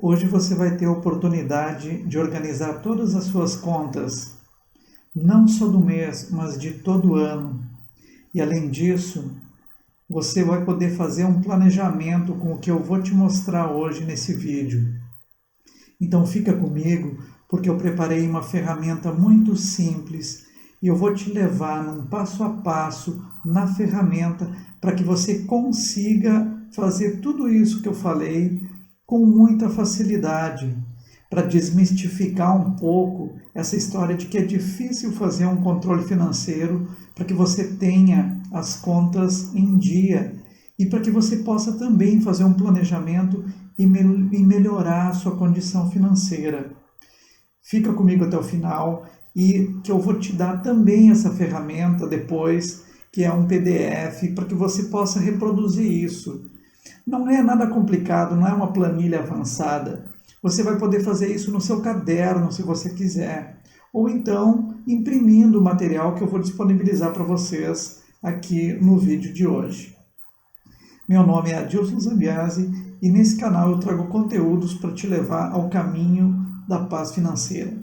Hoje você vai ter a oportunidade de organizar todas as suas contas, não só do mês, mas de todo o ano. E além disso, você vai poder fazer um planejamento com o que eu vou te mostrar hoje nesse vídeo. Então fica comigo, porque eu preparei uma ferramenta muito simples e eu vou te levar num passo a passo na ferramenta para que você consiga fazer tudo isso que eu falei com muita facilidade, para desmistificar um pouco essa história de que é difícil fazer um controle financeiro, para que você tenha as contas em dia e para que você possa também fazer um planejamento e melhorar a sua condição financeira. Fica comigo até o final e que eu vou te dar também essa ferramenta depois, que é um PDF, para que você possa reproduzir isso. Não é nada complicado, não é uma planilha avançada. Você vai poder fazer isso no seu caderno, se você quiser. Ou então, imprimindo o material que eu vou disponibilizar para vocês aqui no vídeo de hoje. Meu nome é Adilson Zambiasi e nesse canal eu trago conteúdos para te levar ao caminho da paz financeira.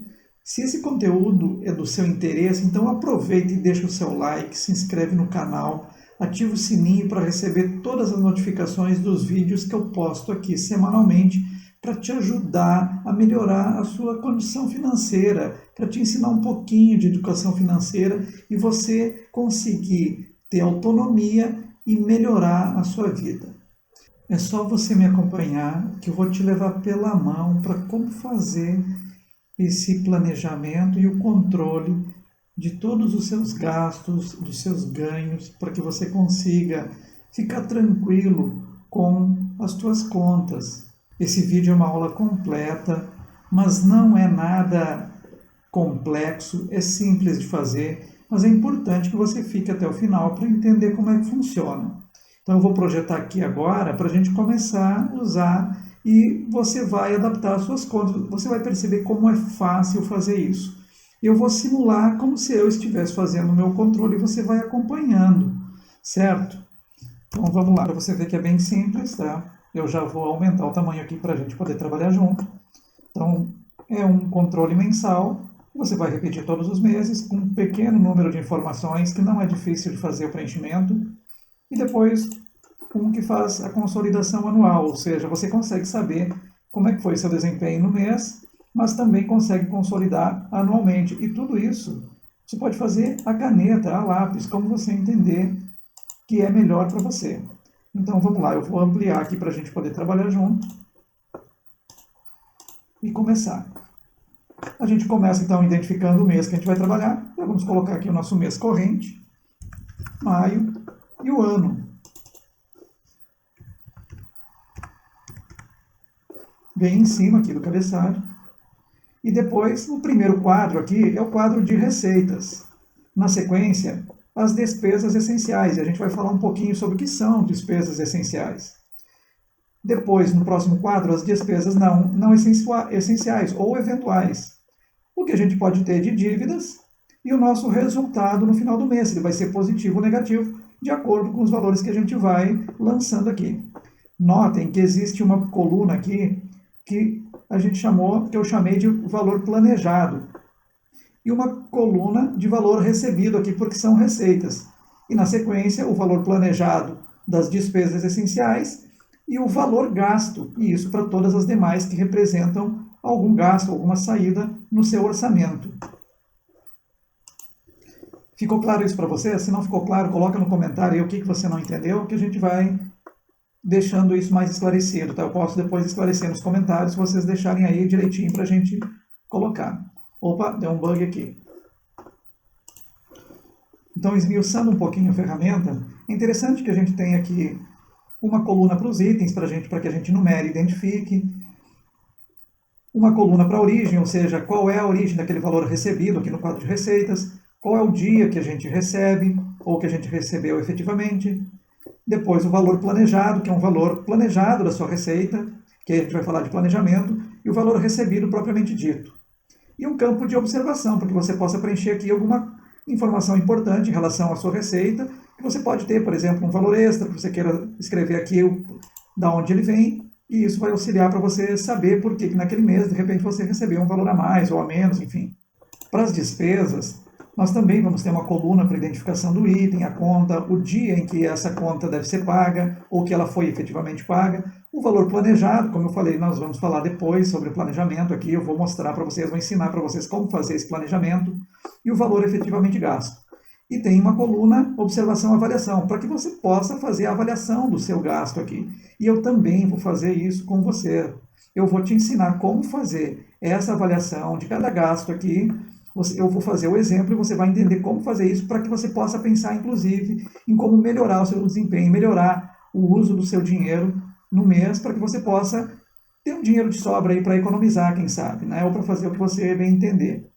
Se esse conteúdo é do seu interesse, então aproveita e deixa o seu like, se inscreve no canal, ativa o sininho para receber todas as notificações dos vídeos que eu posto aqui semanalmente para te ajudar a melhorar a sua condição financeira, para te ensinar um pouquinho de educação financeira e você conseguir ter autonomia e melhorar a sua vida. É só você me acompanhar que eu vou te levar pela mão para como fazer esse planejamento e o controle de todos os seus gastos, dos seus ganhos, para que você consiga ficar tranquilo com as suas contas. Esse vídeo é uma aula completa, mas não é nada complexo, é simples de fazer, mas é importante que você fique até o final para entender como é que funciona. Então eu vou projetar aqui agora para a gente começar a usar e você vai adaptar as suas contas. Você vai perceber como é fácil fazer isso. Eu vou simular como se eu estivesse fazendo o meu controle e você vai acompanhando, certo? Então vamos lá, para você ver que é bem simples, tá? Eu já vou aumentar o tamanho aqui para a gente poder trabalhar junto. Então é um controle mensal. Você vai repetir todos os meses com um pequeno número de informações que não é difícil de fazer o preenchimento. E depois um que faz a consolidação anual, ou seja, você consegue saber como é que foi seu desempenho no mês, mas também consegue consolidar anualmente. E tudo isso você pode fazer a caneta, a lápis, como você entender que é melhor para você. Então vamos lá, eu vou ampliar aqui para a gente poder trabalhar junto e começar. A gente começa então identificando o mês que a gente vai trabalhar. Já vamos colocar aqui o nosso mês corrente, maio, e o ano. Bem em cima aqui do cabeçalho. E depois, o primeiro quadro aqui é o quadro de receitas. Na sequência, as despesas essenciais. E a gente vai falar um pouquinho sobre o que são despesas essenciais. Depois, no próximo quadro, as despesas não essenciais ou eventuais. O que a gente pode ter de dívidas e o nosso resultado no final do mês. Ele vai ser positivo ou negativo, de acordo com os valores que a gente vai lançando aqui. Notem que existe uma coluna aqui que eu chamei de valor planejado. E uma coluna de valor recebido aqui, porque são receitas. E na sequência, o valor planejado das despesas essenciais e o valor gasto. E isso para todas as demais que representam algum gasto, alguma saída no seu orçamento. Ficou claro isso para você? Se não ficou claro, coloca no comentário aí o que você não entendeu, que a gente vai deixando isso mais esclarecido, tá? Eu posso depois esclarecer nos comentários, se vocês deixarem aí direitinho para a gente colocar. Opa, deu um bug aqui. Então, esmiuçando um pouquinho a ferramenta, é interessante que a gente tenha aqui uma coluna para os itens, para que a gente numere e identifique. Uma coluna para a origem, ou seja, qual é a origem daquele valor recebido aqui no quadro de receitas, qual é o dia que a gente recebe, ou que a gente recebeu efetivamente. Depois o valor planejado, que é um valor planejado da sua receita, que a gente vai falar de planejamento, e o valor recebido propriamente dito. E um campo de observação, para que você possa preencher aqui alguma informação importante em relação à sua receita, que você pode ter, por exemplo, um valor extra, que você queira escrever aqui da onde ele vem, e isso vai auxiliar para você saber por que naquele mês, de repente, você recebeu um valor a mais ou a menos, enfim. Para as despesas, nós também vamos ter uma coluna para identificação do item, a conta, o dia em que essa conta deve ser paga ou que ela foi efetivamente paga, o valor planejado, como eu falei, nós vamos falar depois sobre o planejamento aqui, eu vou mostrar para vocês, vou ensinar para vocês como fazer esse planejamento e o valor efetivamente gasto. E tem uma coluna observação avaliação, para que você possa fazer a avaliação do seu gasto aqui. E eu também vou fazer isso com você. Eu vou te ensinar como fazer essa avaliação de cada gasto aqui. Eu vou fazer o exemplo e você vai entender como fazer isso para que você possa pensar, inclusive, em como melhorar o seu desempenho, melhorar o uso do seu dinheiro no mês, para que você possa ter um dinheiro de sobra aí para economizar, quem sabe, né? Ou para fazer o que você bem entender.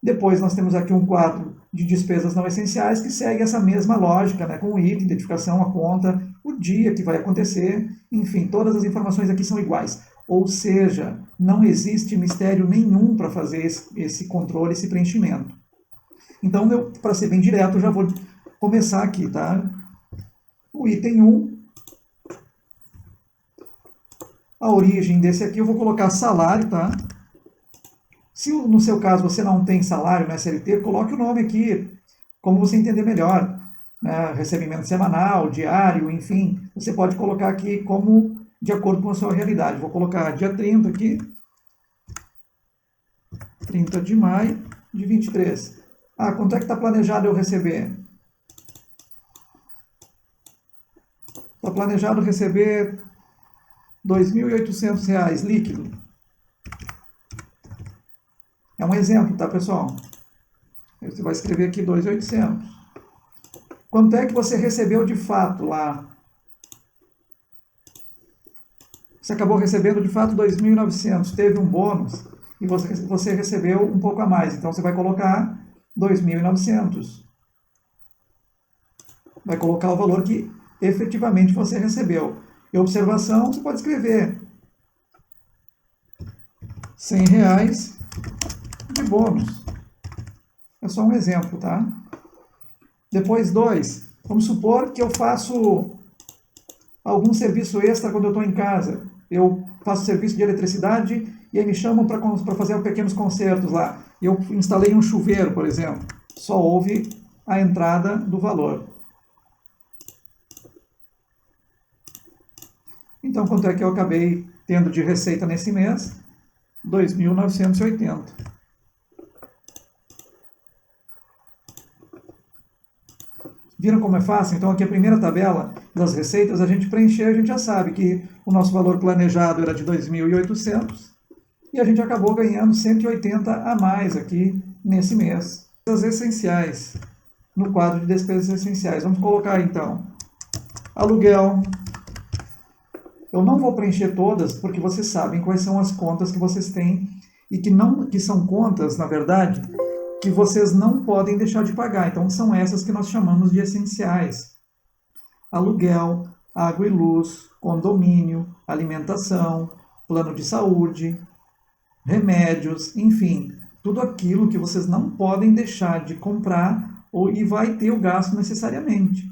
Depois nós temos aqui um quadro de despesas não essenciais que segue essa mesma lógica, né, com o item, identificação, a conta, o dia que vai acontecer, enfim, todas as informações aqui são iguais. Ou seja, não existe mistério nenhum para fazer esse controle, esse preenchimento. Então, para ser bem direto, eu já vou começar aqui, tá? O item 1, a origem desse aqui eu vou colocar salário, tá? Se no seu caso você não tem salário no SLT, coloque o nome aqui, como você entender melhor. Né? Recebimento semanal, diário, enfim. Você pode colocar aqui como de acordo com a sua realidade. Vou colocar dia 30 aqui, 30 de maio de 23. Ah, quanto é que está planejado eu receber? Está planejado receber R$ 2.800 líquido. É um exemplo, tá, pessoal? Você vai escrever aqui 2.800. Quanto é que você recebeu de fato lá? Você acabou recebendo de fato 2.900, teve um bônus e você recebeu um pouco a mais. Então você vai colocar 2.900. Vai colocar o valor que efetivamente você recebeu. E observação, você pode escrever R$ 100 de bônus. É só um exemplo, tá? Depois, 2. Vamos supor que eu faço algum serviço extra quando eu estou em casa. Eu faço serviço de eletricidade e aí me chamam para fazer pequenos concertos lá. Eu instalei um chuveiro, por exemplo. Só houve a entrada do valor. Então, quanto é que eu acabei tendo de receita nesse mês? 2.980. Viram como é fácil? Então, aqui a primeira tabela das receitas, a gente preencher, a gente já sabe que o nosso valor planejado era de 2.800 e a gente acabou ganhando 180 a mais aqui nesse mês. As essenciais, no quadro de despesas essenciais. Vamos colocar então aluguel. Eu não vou preencher todas, porque vocês sabem quais são as contas que vocês têm e que são contas, na verdade, que vocês não podem deixar de pagar. Então, são essas que nós chamamos de essenciais. Aluguel, água e luz, condomínio, alimentação, plano de saúde, remédios, enfim, tudo aquilo que vocês não podem deixar de comprar e vai ter o gasto necessariamente.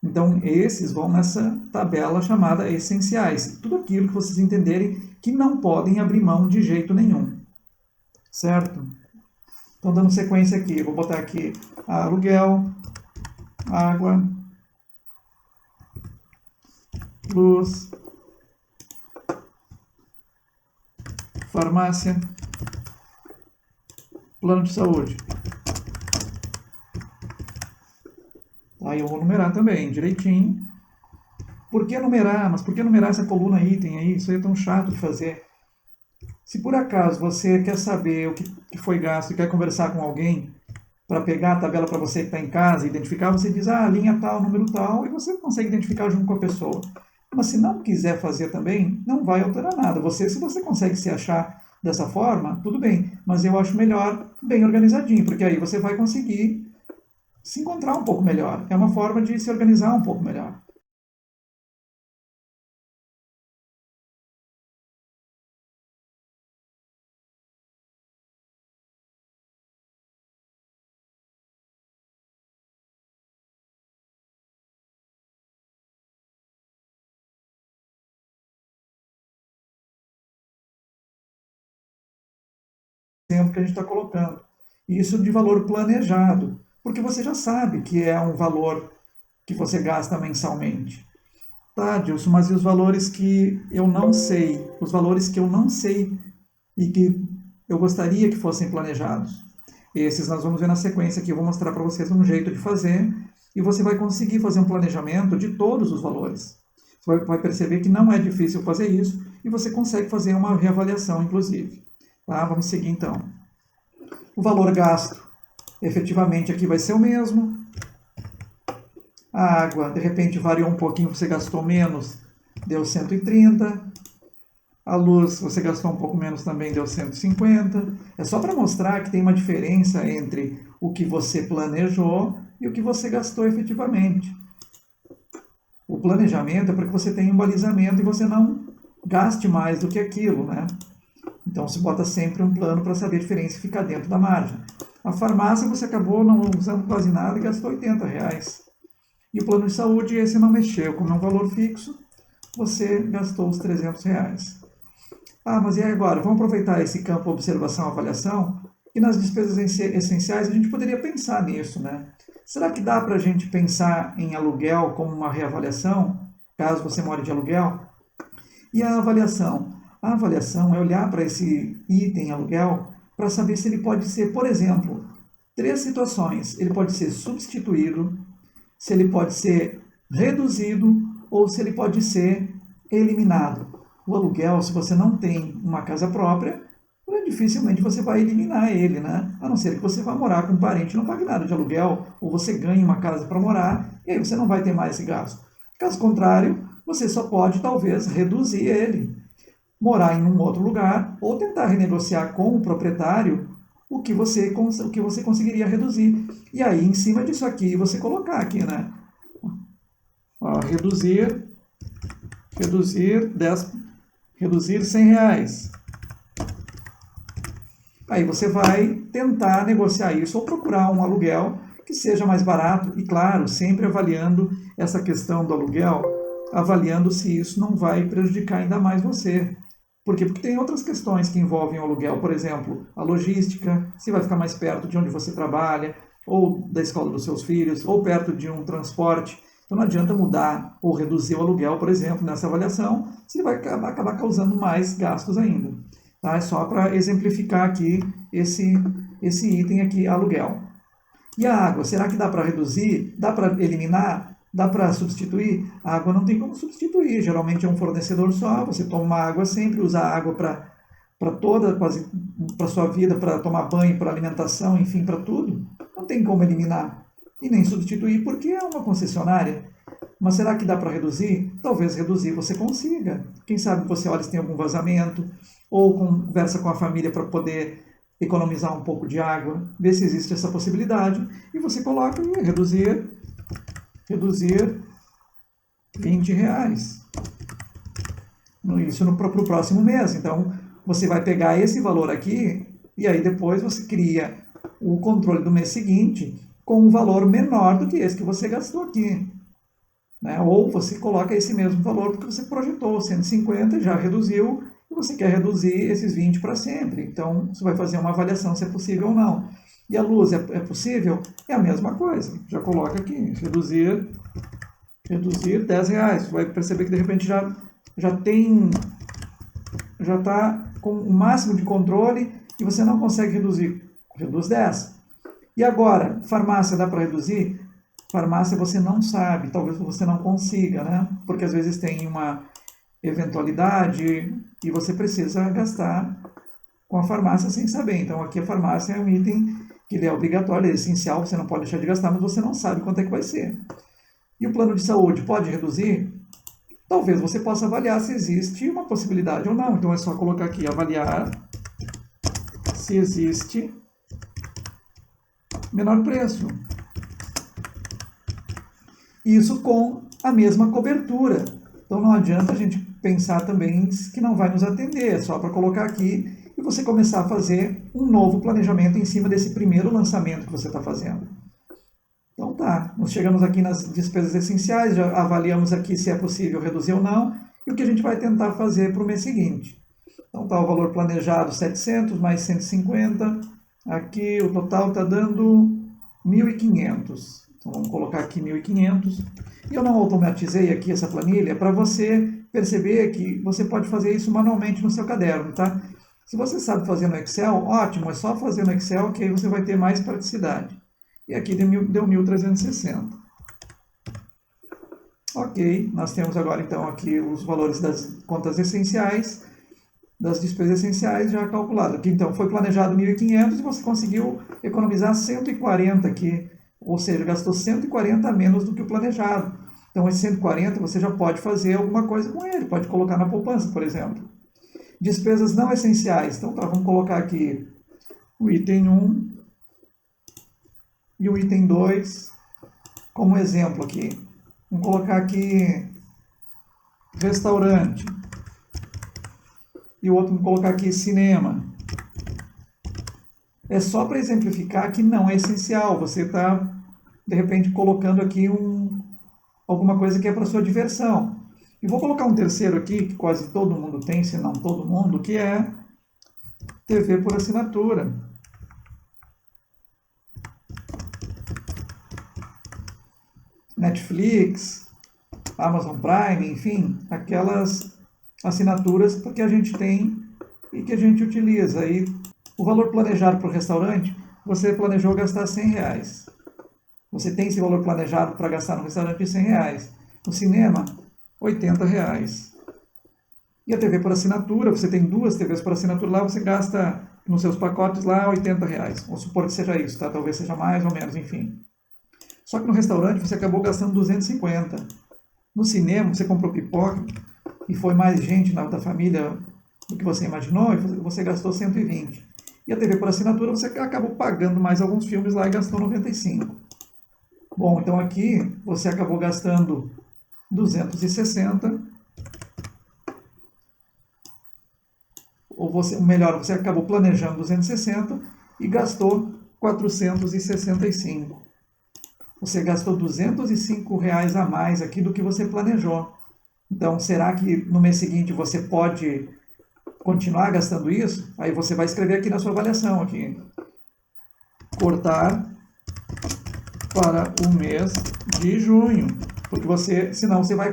Então, esses vão nessa tabela chamada essenciais. Tudo aquilo que vocês entenderem que não podem abrir mão de jeito nenhum. Certo? Então, dando sequência aqui, eu vou botar aqui aluguel, água, luz, farmácia, plano de saúde. Aí eu vou numerar também, direitinho. Por que numerar? Mas por que numerar essa coluna item aí? Isso aí é tão chato de fazer. Se por acaso você quer saber o que foi gasto e quer conversar com alguém para pegar a tabela para você que está em casa, identificar, você diz, linha tal, número tal, e você consegue identificar junto com a pessoa. Mas se não quiser fazer também, não vai alterar nada. Se você consegue se achar dessa forma, tudo bem. Mas eu acho melhor bem organizadinho, porque aí você vai conseguir se encontrar um pouco melhor. É uma forma de se organizar um pouco melhor. exemplo que a gente está colocando. Isso de valor planejado, porque você já sabe que é um valor que você gasta mensalmente. Tá, Dilson, mas e os valores que eu não sei? Os valores que eu não sei e que eu gostaria que fossem planejados. Esses nós vamos ver na sequência aqui, eu vou mostrar para vocês um jeito de fazer e você vai conseguir fazer um planejamento de todos os valores. Você vai perceber que não é difícil fazer isso e você consegue fazer uma reavaliação, inclusive. Tá? Vamos seguir então. O valor gasto, efetivamente aqui vai ser o mesmo. A água, de repente variou um pouquinho, você gastou menos, deu 130. A luz, você gastou um pouco menos também, deu 150. É só para mostrar que tem uma diferença entre o que você planejou e o que você gastou efetivamente. O planejamento é para que você tenha um balizamento e você não gaste mais do que aquilo, né? Então, se bota sempre um plano para saber a diferença e ficar dentro da margem. A farmácia, você acabou não usando quase nada e gastou R$80. E o plano de saúde, esse não mexeu, como é um valor fixo, você gastou os R$300. Ah, mas e agora? Vamos aproveitar esse campo observação-avaliação e nas despesas essenciais a gente poderia pensar nisso, né? Será que dá para a gente pensar em aluguel como uma reavaliação, caso você more de aluguel? E a avaliação? A avaliação é olhar para esse item aluguel para saber se ele pode ser, por exemplo, 3 situações. Ele pode ser substituído, se ele pode ser reduzido ou se ele pode ser eliminado. O aluguel, se você não tem uma casa própria, dificilmente você vai eliminar ele, né? A não ser que você vá morar com um parente e não pague nada de aluguel, ou você ganhe uma casa para morar, e aí você não vai ter mais esse gasto. Caso contrário, você só pode, talvez, reduzir ele, morar em um outro lugar, ou tentar renegociar com o proprietário o que você conseguiria reduzir. E aí, em cima disso aqui, você colocar aqui, né? Ó, reduzir R$100. Aí você vai tentar negociar isso ou procurar um aluguel que seja mais barato e, claro, sempre avaliando essa questão do aluguel, avaliando se isso não vai prejudicar ainda mais você. Por quê? Porque tem outras questões que envolvem o aluguel, por exemplo, a logística, se vai ficar mais perto de onde você trabalha, ou da escola dos seus filhos, ou perto de um transporte. Então não adianta mudar ou reduzir o aluguel, por exemplo, nessa avaliação, se ele vai acabar causando mais gastos ainda. Tá? É só para exemplificar aqui esse item aqui, aluguel. E a água, será que dá para reduzir? Dá para eliminar? Dá para substituir? A água não tem como substituir, geralmente é um fornecedor só, você toma água sempre, usa água para toda, quase, para sua vida, para tomar banho, para alimentação, enfim, para tudo. Não tem como eliminar e nem substituir, porque é uma concessionária. Mas será que dá para reduzir? Talvez reduzir você consiga. Quem sabe você olha se tem algum vazamento, ou conversa com a família para poder economizar um pouco de água, ver se existe essa possibilidade, e você coloca reduzir R$20. Isso para o próximo mês. Então, você vai pegar esse valor aqui, e aí depois você cria o controle do mês seguinte com um valor menor do que esse que você gastou aqui. Né? Ou você coloca esse mesmo valor porque você projetou 150, já reduziu, e você quer reduzir esses 20 para sempre. Então, você vai fazer uma avaliação se é possível ou não. E a luz, é possível? É a mesma coisa. Já coloca aqui, reduzir R$10. Você vai perceber que de repente já está com o máximo de controle e você não consegue reduzir. Reduz 10. E agora, farmácia dá para reduzir? Farmácia você não sabe, talvez você não consiga, né? Porque às vezes tem uma eventualidade e você precisa gastar com a farmácia sem saber. Então aqui a farmácia é um item que ele é obrigatório, é essencial, você não pode deixar de gastar, mas você não sabe quanto é que vai ser. E o plano de saúde pode reduzir? Talvez você possa avaliar se existe uma possibilidade ou não. Então é só colocar aqui, avaliar se existe menor preço. Isso com a mesma cobertura. Então não adianta a gente pensar também que não vai nos atender, é só para colocar aqui e você começar a fazer um novo planejamento em cima desse primeiro lançamento que você está fazendo. Então tá, nós chegamos aqui nas despesas essenciais, já avaliamos aqui se é possível reduzir ou não, e o que a gente vai tentar fazer para o mês seguinte. Então está o valor planejado 700 mais 150. Aqui o total está dando 1.500. Então vamos colocar aqui 1.500. E eu não automatizei aqui essa planilha para você perceber que você pode fazer isso manualmente no seu caderno, tá? Se você sabe fazer no Excel, ótimo, é só fazer no Excel que aí você vai ter mais praticidade. E aqui deu 1.360. Ok, nós temos agora então aqui os valores das contas essenciais, das despesas essenciais já calculado. Aqui então foi planejado 1.500 e você conseguiu economizar 140 aqui, ou seja, gastou 140 a menos do que o planejado. Então esse 140 você já pode fazer alguma coisa com ele, pode colocar na poupança, por exemplo. Despesas não essenciais. Então tá, vamos colocar aqui o item 1 e o item 2 como exemplo aqui. Vamos colocar aqui restaurante. E o outro vamos colocar aqui cinema. É só para exemplificar que não é essencial. Você está, de repente, colocando aqui alguma coisa que é para sua diversão. E vou colocar um terceiro aqui, que quase todo mundo tem, se não todo mundo, que é TV por assinatura. Netflix, Amazon Prime, enfim, aquelas assinaturas que a gente tem e que a gente utiliza. Aí, o valor planejado para o restaurante, você planejou gastar R$100. Você tem esse valor planejado para gastar no restaurante de R$100. No cinema, R$80. E a TV por assinatura, você tem 2 TVs por assinatura lá, você gasta nos seus pacotes lá R$80. Vamos supor que seja isso, tá? Talvez seja mais ou menos, enfim. Só que no restaurante você acabou gastando 250. No cinema você comprou pipoca e foi mais gente da família do que você imaginou e você gastou 120. E a TV por assinatura você acabou pagando mais alguns filmes lá e gastou 95. Bom, então aqui você acabou gastando 260. Ou melhor, você acabou planejando 260 e gastou 465. Você gastou R$205 a mais aqui do que você planejou. Então, será que no mês seguinte você pode continuar gastando isso? Aí você vai escrever aqui na sua avaliação, aqui, cortar para o mês de junho, porque senão você vai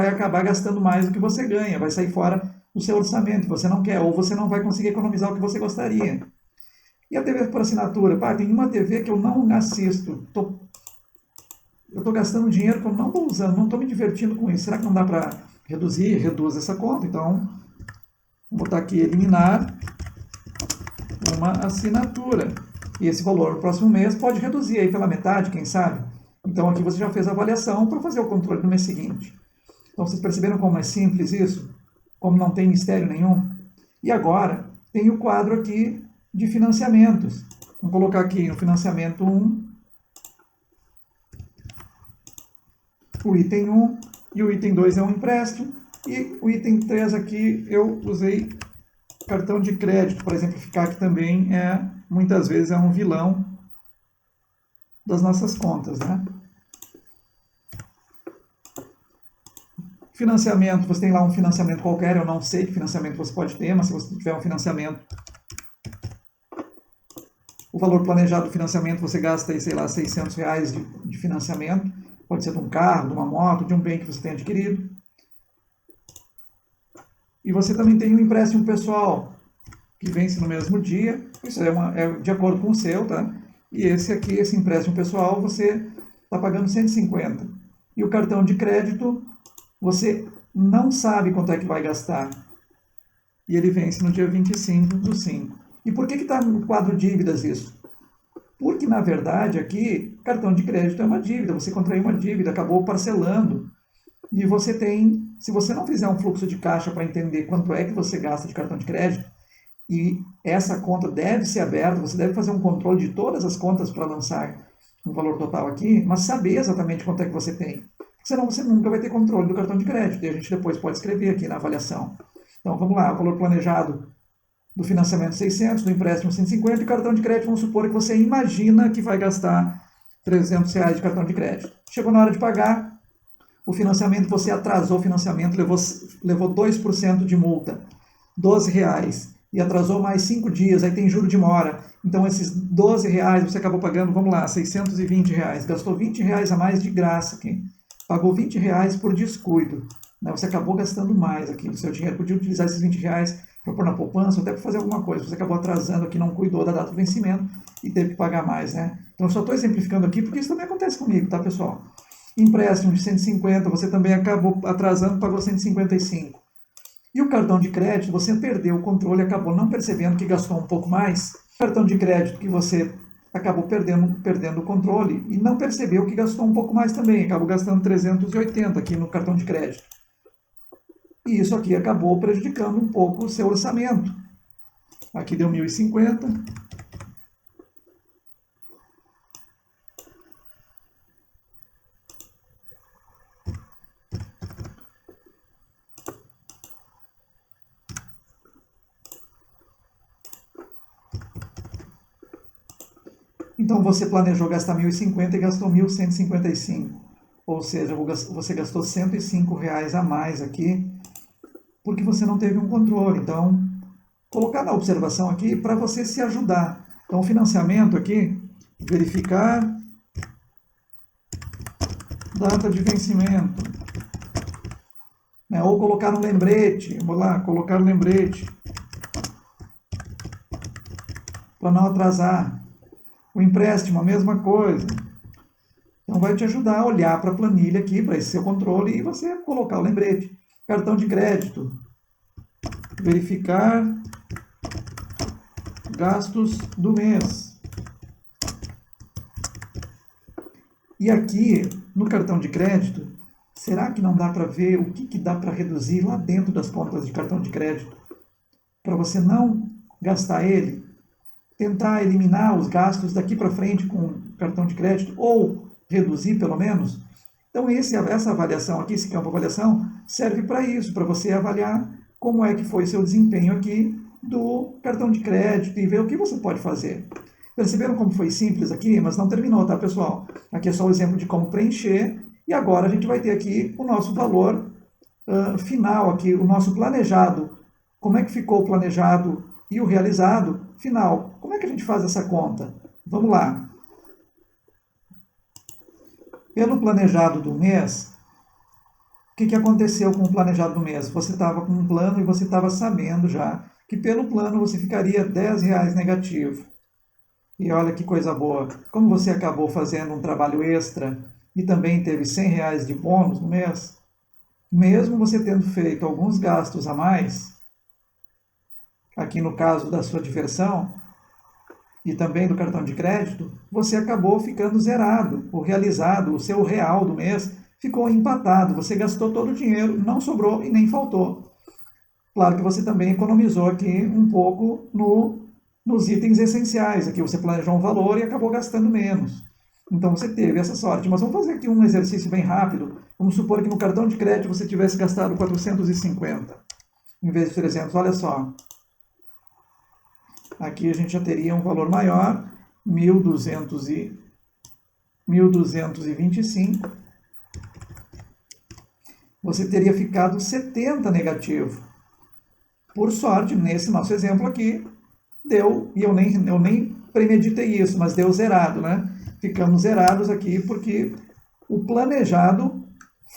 acabar gastando mais do que você ganha, vai sair fora do seu orçamento, você não quer, ou você não vai conseguir economizar o que você gostaria. E a TV por assinatura? Tem uma TV que eu não assisto, eu estou gastando dinheiro que eu não estou usando, não estou me divertindo com isso. Será que não dá para reduzir? Reduz essa conta. Então, vou botar aqui eliminar uma assinatura. E esse valor no próximo mês pode reduzir aí pela metade, quem sabe? Então, aqui você já fez a avaliação para fazer o controle no mês seguinte. Então, vocês perceberam como é simples isso? Como não tem mistério nenhum? E agora, tem o quadro aqui de financiamentos. Vamos colocar aqui no financiamento 1. O item 1 e o item 2 é um empréstimo, e o item 3 aqui eu usei cartão de crédito, para exemplificar que também muitas vezes é um vilão das nossas contas, né? Financiamento, você tem lá um financiamento qualquer, eu não sei que financiamento você pode ter, mas se você tiver um financiamento, o valor planejado do financiamento, você gasta aí, sei lá, R$600 de financiamento. Pode ser de um carro, de uma moto, de um bem que você tem adquirido. E você também tem um empréstimo pessoal, que vence no mesmo dia. Isso é de acordo com o seu, tá? E esse empréstimo pessoal, você está pagando 150. E o cartão de crédito, você não sabe quanto é que vai gastar. E ele vence no dia 25/5. E por que está no quadro dívidas isso? Porque, na verdade, aqui, cartão de crédito é uma dívida. Você contraiu uma dívida, acabou parcelando. E você tem, se você não fizer um fluxo de caixa para entender quanto é que você gasta de cartão de crédito, e essa conta deve ser aberta, você deve fazer um controle de todas as contas para lançar um valor total aqui, mas saber exatamente quanto é que você tem. Senão você nunca vai ter controle do cartão de crédito. E a gente depois pode escrever aqui na avaliação. Então, vamos lá, o valor planejado do financiamento 600, do empréstimo 150 e cartão de crédito, vamos supor que você imagina que vai gastar R$300 de cartão de crédito. Chegou na hora de pagar, o financiamento, você atrasou o financiamento, levou 2% de multa. R$ 12 e atrasou mais 5 dias, aí tem juro de mora. Então esses R$ 12 você acabou pagando, vamos lá, R$ 620. Gastou R$ 20 a mais de graça aqui. Pagou R$ 20 por descuido. Né? Você acabou gastando mais aqui do seu dinheiro. Podia utilizar esses R$ 20 para pôr na poupança, até para fazer alguma coisa. Você acabou atrasando aqui, não cuidou da data do vencimento e teve que pagar mais, né? Então eu só estou exemplificando aqui porque isso também acontece comigo, tá, pessoal? Empréstimo de 150, você também acabou atrasando, pagou 155. E o cartão de crédito, você perdeu o controle, acabou não percebendo que gastou um pouco mais. O cartão de crédito que você acabou perdendo o controle e não percebeu que gastou um pouco mais também, acabou gastando 380 aqui no cartão de crédito. E isso aqui acabou prejudicando um pouco o seu orçamento. Aqui deu 1.050. Então você planejou gastar 1.050 e gastou 1.155. Ou seja, você gastou R$ 105 a mais aqui, porque você não teve um controle. Então, colocar na observação aqui para você se ajudar. Então, o financiamento aqui, verificar data de vencimento. Né? Ou colocar no lembrete, vamos lá, colocar no lembrete, para não atrasar. O empréstimo, a mesma coisa. Então, vai te ajudar a olhar para a planilha aqui, para esse seu controle, e você colocar o lembrete. Cartão de crédito. Verificar gastos do mês. E aqui, no cartão de crédito, será que não dá para ver o que dá para reduzir lá dentro das contas de cartão de crédito? Para você não gastar ele, tentar eliminar os gastos daqui para frente com cartão de crédito, ou reduzir pelo menos. Então essa avaliação aqui, esse campo de avaliação, serve para isso, para você avaliar como é que foi seu desempenho aqui do cartão de crédito e ver o que você pode fazer. Perceberam como foi simples aqui? Mas não terminou, tá, pessoal? Aqui é só o exemplo de como preencher. E agora a gente vai ter aqui o nosso valor final, aqui, o nosso planejado. Como é que ficou o planejado e o realizado final? Como é que a gente faz essa conta? Vamos lá. Pelo planejado do mês, o que aconteceu com o planejado do mês? Você estava com um plano e você estava sabendo já que pelo plano você ficaria R$ 10 negativo. E olha que coisa boa, como você acabou fazendo um trabalho extra e também teve R$ 100 de bônus no mês, mesmo você tendo feito alguns gastos a mais, aqui no caso da sua diversão e também do cartão de crédito, você acabou ficando zerado, o realizado, o seu real do mês ficou empatado, você gastou todo o dinheiro, não sobrou e nem faltou. Claro que você também economizou aqui um pouco nos itens essenciais. Aqui você planejou um valor e acabou gastando menos. Então você teve essa sorte. Mas vamos fazer aqui um exercício bem rápido. Vamos supor que no cartão de crédito você tivesse gastado 450 em vez de 300. Olha só. Aqui a gente já teria um valor maior, 1.225. Você teria ficado 70 negativo. Por sorte, nesse nosso exemplo aqui, deu, e eu nem premeditei isso, mas deu zerado, né? Ficamos zerados aqui porque o planejado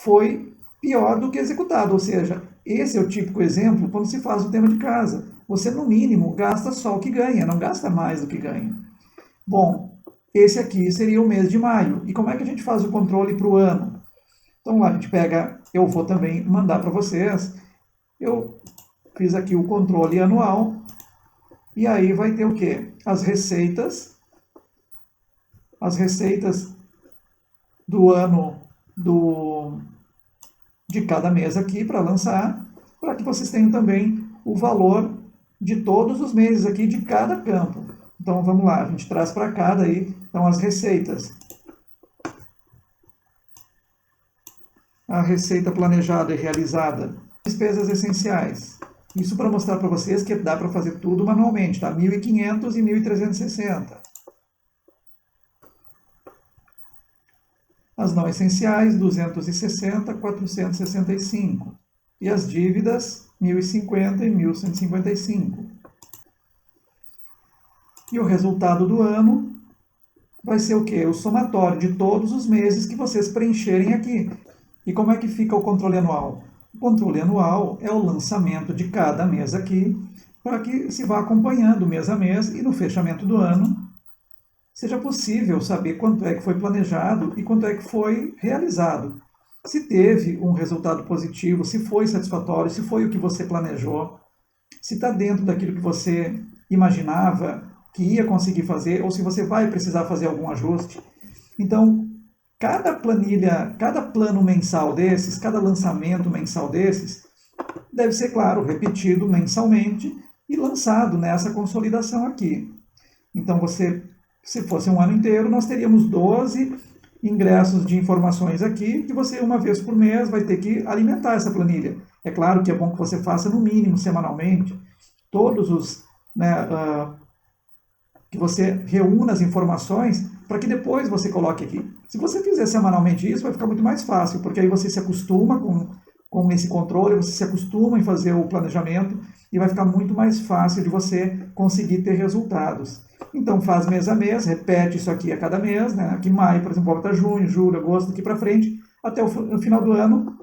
foi pior do que executado, ou seja, esse é o típico exemplo quando se faz o tema de casa. Você, no mínimo, gasta só o que ganha, não gasta mais do que ganha. Bom, esse aqui seria o mês de maio. E como é que a gente faz o controle para o ano? Então, lá a gente pega, eu vou também mandar para vocês, eu fiz aqui o controle anual, e aí vai ter o quê? As receitas do ano de cada mês aqui para lançar, para que vocês tenham também o valor de todos os meses aqui de cada campo. Então vamos lá, a gente traz para cá daí, então as receitas. A receita planejada e realizada. Despesas essenciais. Isso para mostrar para vocês que dá para fazer tudo manualmente, tá? 1.500 e 1.360. As não essenciais, 260, 465. E as dívidas, 1.050 e 1.155. E o resultado do ano vai ser o quê? O somatório de todos os meses que vocês preencherem aqui. E como é que fica o controle anual? O controle anual é o lançamento de cada mês aqui, para que se vá acompanhando mês a mês e no fechamento do ano seja possível saber quanto é que foi planejado e quanto é que foi realizado. Se teve um resultado positivo, se foi satisfatório, se foi o que você planejou, se está dentro daquilo que você imaginava que ia conseguir fazer, ou se você vai precisar fazer algum ajuste. Então, cada planilha, cada plano mensal desses, cada lançamento mensal desses, deve ser, claro, repetido mensalmente e lançado nessa consolidação aqui. Então, você, se fosse um ano inteiro, nós teríamos 12 ingressos de informações aqui, que você, uma vez por mês, vai ter que alimentar essa planilha. É claro que é bom que você faça, no mínimo, semanalmente, todos os... que você reúna as informações para que depois você coloque aqui. Se você fizer semanalmente isso, vai ficar muito mais fácil, porque aí você se acostuma com esse controle, você se acostuma em fazer o planejamento e vai ficar muito mais fácil de você conseguir ter resultados. Então faz mês a mês, repete isso aqui a cada mês, né? Aqui maio, por exemplo, volta junho, julho, agosto, aqui para frente, até o final do ano,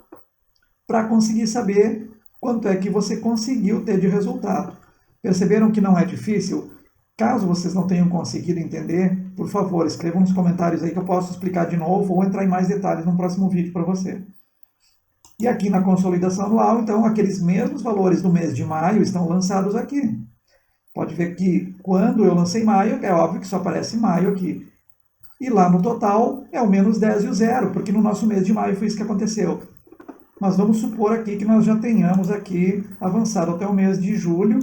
para conseguir saber quanto é que você conseguiu ter de resultado. Perceberam que não é difícil? Caso vocês não tenham conseguido entender, por favor, escrevam nos comentários aí que eu posso explicar de novo ou entrar em mais detalhes no próximo vídeo para você. E aqui na consolidação anual, então, aqueles mesmos valores do mês de maio estão lançados aqui. Pode ver que quando eu lancei maio, é óbvio que só aparece maio aqui. E lá no total é o menos 10 e o zero, porque no nosso mês de maio foi isso que aconteceu. Mas vamos supor aqui que nós já tenhamos aqui avançado até o mês de julho.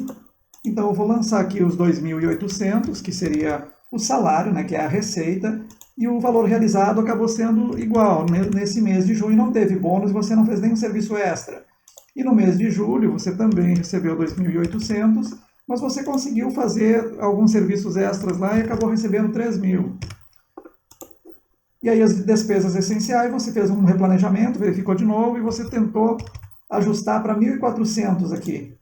Então eu vou lançar aqui os 2.800, que seria o salário, né, que é a receita, e o valor realizado acabou sendo igual. Nesse mês de junho não teve bônus, você não fez nenhum serviço extra. E no mês de julho você também recebeu 2.800, mas você conseguiu fazer alguns serviços extras lá e acabou recebendo 3.000. E aí as despesas essenciais, você fez um replanejamento, verificou de novo e você tentou ajustar para 1.400 aqui.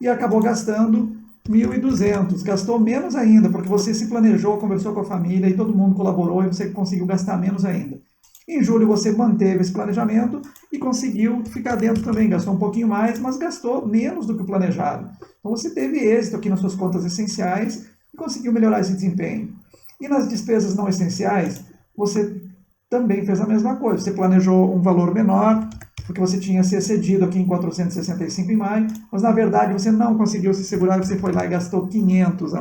E acabou gastando 1.200, gastou menos ainda, porque você se planejou, conversou com a família e todo mundo colaborou e você conseguiu gastar menos ainda. Em julho você manteve esse planejamento e conseguiu ficar dentro também, gastou um pouquinho mais, mas gastou menos do que o planejado. Então você teve êxito aqui nas suas contas essenciais e conseguiu melhorar esse desempenho. E nas despesas não essenciais, você também fez a mesma coisa, você planejou um valor menor, porque você tinha se excedido aqui em 465 em maio, mas na verdade você não conseguiu se segurar, você foi lá e gastou 500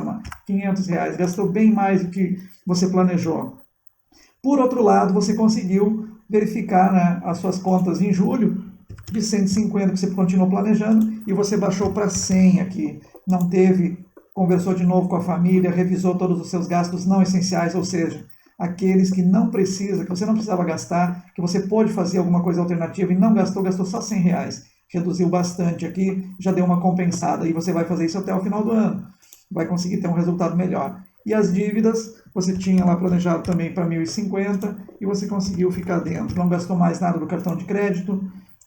reais, gastou bem mais do que você planejou. Por outro lado, você conseguiu verificar, né, as suas contas em julho, de 150 que você continuou planejando, e você baixou para 100 aqui, não teve, conversou de novo com a família, revisou todos os seus gastos não essenciais, ou seja, aqueles que não precisa, que você não precisava gastar, que você pôde fazer alguma coisa alternativa e não gastou, gastou só 100 reais. Reduziu bastante aqui, já deu uma compensada. E você vai fazer isso até o final do ano. Vai conseguir ter um resultado melhor. E as dívidas, você tinha lá planejado também para 1.050 e você conseguiu ficar dentro. Não gastou mais nada do cartão de crédito.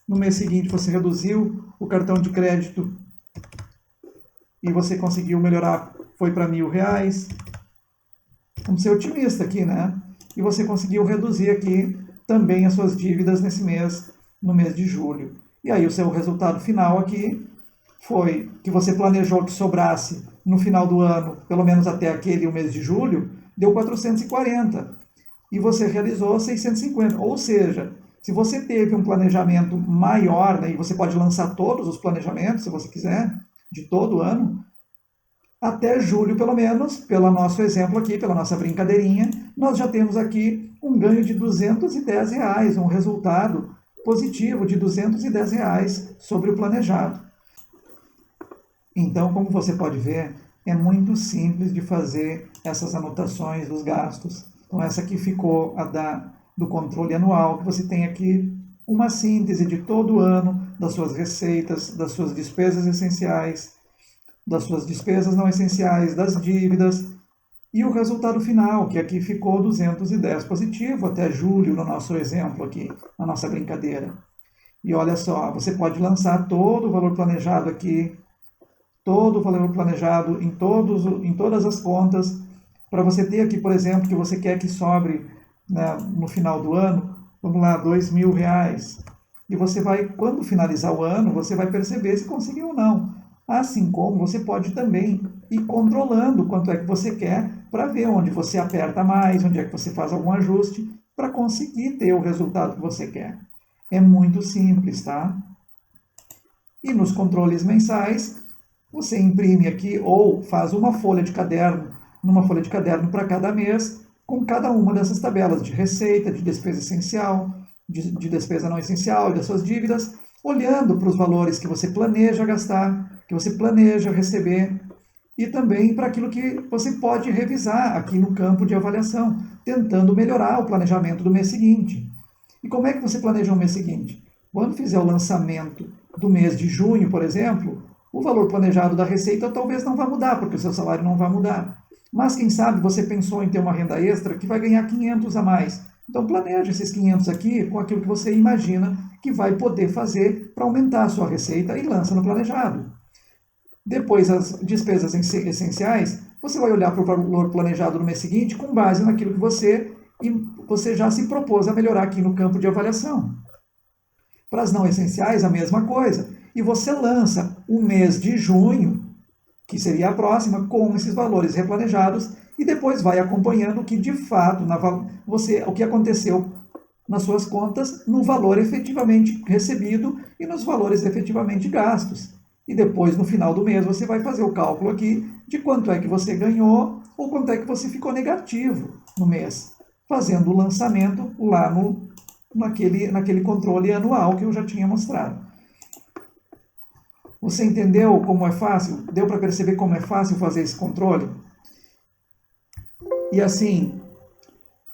No mês seguinte você reduziu o cartão de crédito e você conseguiu melhorar, foi para R$1.000. Vamos ser otimista aqui, né? E você conseguiu reduzir aqui também as suas dívidas nesse mês, no mês de julho. E aí o seu resultado final aqui foi que você planejou que sobrasse no final do ano, pelo menos até aquele o mês de julho, deu 440. E você realizou 650. Ou seja, se você teve um planejamento maior, né, e você pode lançar todos os planejamentos, se você quiser, de todo o ano, até julho, pelo menos, pelo nosso exemplo aqui, pela nossa brincadeirinha, nós já temos aqui um ganho de R$210, um resultado positivo de R$210 sobre o planejado. Então, como você pode ver, é muito simples de fazer essas anotações dos gastos. Então, essa aqui ficou a do controle anual, que você tem aqui uma síntese de todo o ano, das suas receitas, das suas despesas essenciais, das suas despesas não essenciais, das dívidas, e o resultado final, que aqui ficou 210 positivo até julho, no nosso exemplo aqui, na nossa brincadeira. E olha só, você pode lançar todo o valor planejado aqui, todo o valor planejado em todas as contas, para você ter aqui, por exemplo, que você quer que sobre, né, no final do ano, vamos lá, R$ 2.000. E você vai, quando finalizar o ano, você vai perceber se conseguiu ou não. Assim como você pode também ir controlando quanto é que você quer, para ver onde você aperta mais, onde é que você faz algum ajuste, para conseguir ter o resultado que você quer. É muito simples, tá? E nos controles mensais, você imprime aqui ou faz uma folha de caderno, numa folha de caderno para cada mês, com cada uma dessas tabelas de receita, de despesa essencial, de despesa não essencial, das suas dívidas, olhando para os valores que você planeja gastar, que você planeja receber, e também para aquilo que você pode revisar aqui no campo de avaliação, tentando melhorar o planejamento do mês seguinte. E como é que você planeja o mês seguinte? Quando fizer o lançamento do mês de junho, por exemplo, o valor planejado da receita talvez não vá mudar, porque o seu salário não vai mudar. Mas quem sabe você pensou em ter uma renda extra que vai ganhar 500 a mais. Então planeje esses 500 aqui com aquilo que você imagina que vai poder fazer para aumentar a sua receita e lança no planejado. Depois, as despesas essenciais, você vai olhar para o valor planejado no mês seguinte com base naquilo que você já se propôs a melhorar aqui no campo de avaliação. Para as não essenciais, a mesma coisa. E você lança o mês de junho, que seria a próxima, com esses valores replanejados, e depois vai acompanhando o que de fato, o que aconteceu nas suas contas, no valor efetivamente recebido e nos valores efetivamente gastos. E depois, no final do mês, você vai fazer o cálculo aqui de quanto é que você ganhou ou quanto é que você ficou negativo no mês, fazendo o lançamento lá naquele controle anual que eu já tinha mostrado. Você entendeu como é fácil? Deu para perceber como é fácil fazer esse controle? E assim,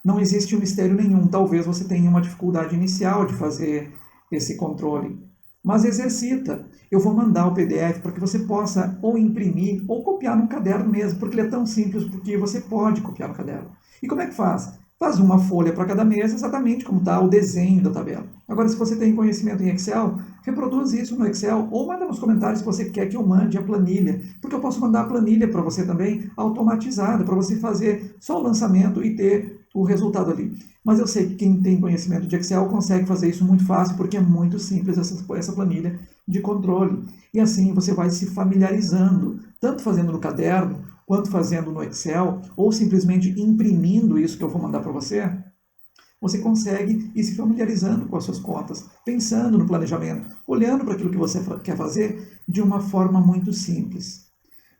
não existe mistério nenhum. Talvez você tenha uma dificuldade inicial de fazer esse controle, mas exercita. Eu vou mandar o PDF para que você possa ou imprimir ou copiar no caderno mesmo, porque ele é tão simples, porque você pode copiar no caderno. E como é que faz? Faz uma folha para cada mês, exatamente como está o desenho da tabela. Agora, se você tem conhecimento em Excel, reproduz isso no Excel ou manda nos comentários se você quer que eu mande a planilha, porque eu posso mandar a planilha para você também automatizada, para você fazer só o lançamento e ter o resultado ali. Mas eu sei que quem tem conhecimento de Excel consegue fazer isso muito fácil, porque é muito simples essa planilha de controle. E assim você vai se familiarizando, tanto fazendo no caderno, quanto fazendo no Excel, ou simplesmente imprimindo isso que eu vou mandar para você, você consegue ir se familiarizando com as suas contas, pensando no planejamento, olhando para aquilo que você quer fazer de uma forma muito simples.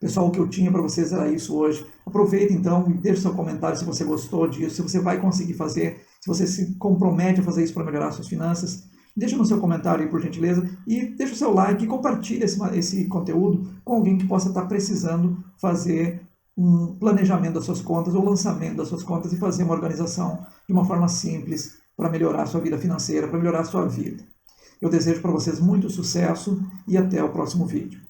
Pessoal, o que eu tinha para vocês era isso hoje. Aproveita então e deixe seu comentário se você gostou disso, se você vai conseguir fazer, se você se compromete a fazer isso para melhorar suas finanças. Deixa no seu comentário aí, por gentileza, e deixa o seu like e compartilha esse conteúdo com alguém que possa estar precisando fazer um planejamento das suas contas ou lançamento das suas contas e fazer uma organização de uma forma simples para melhorar a sua vida financeira, para melhorar a sua vida. Eu desejo para vocês muito sucesso e até o próximo vídeo.